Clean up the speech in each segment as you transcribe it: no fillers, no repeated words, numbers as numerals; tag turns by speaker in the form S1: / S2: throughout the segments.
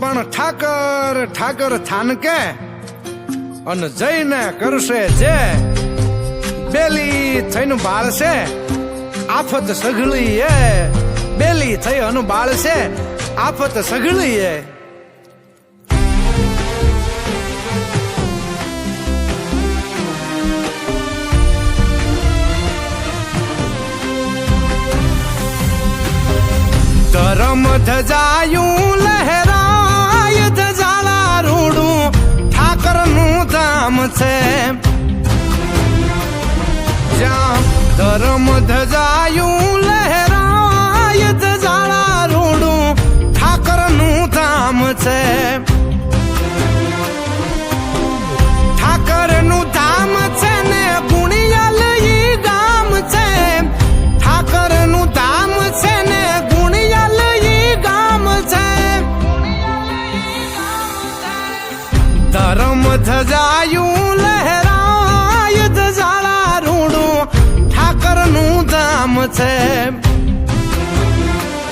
S1: પણ ઠાકર ઠાકર થાનકે અને જઈને કરશે જે બેલી થઈને બાળશે આફત સઘળી એ બેલી થઈ અનુ બાળશે આફત સઘળી એ ધરમ ધજાયું લહેરાય ધજાળા રૂડું ઠાકર નું ધામ છે જ્યાં ધરમ ધજાયું લહેરાય ધજાળા રૂડું ઠાકર નું ધામ છે ઠાકર નું ધામ છે ને ગુણિયાલ ઈ ગામ છે ઠાકર નું ધામ છે ને ધરમ ધજાયું લહેરાય ધજાળા રૂડું ઠાકર નું ધામ છે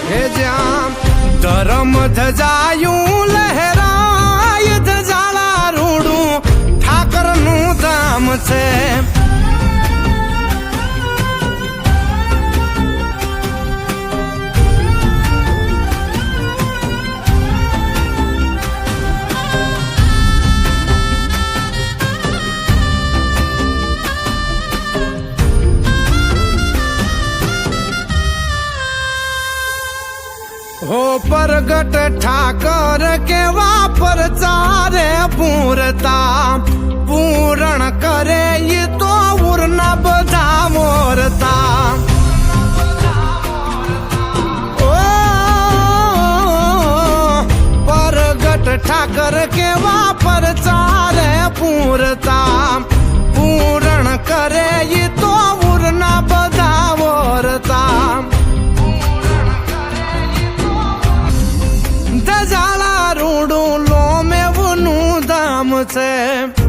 S1: હે જ્યાં ધરમ ધજાયું લહેરાય ધજાળા રૂડું ઠાકર નું ધામ છે હો પરગટ ઠાકર કેવા પરચારે પૂરતા પૂરણ કરે ઈ તો ઉરના બધા મોરતા ઓ પરગટ ઠાકર કેવા પરચારે પૂરતા પૂરણ કરે ઈ તો ઉરના બધા મોરતા ધજાળા રૂડું લોમેવનું ધામ છે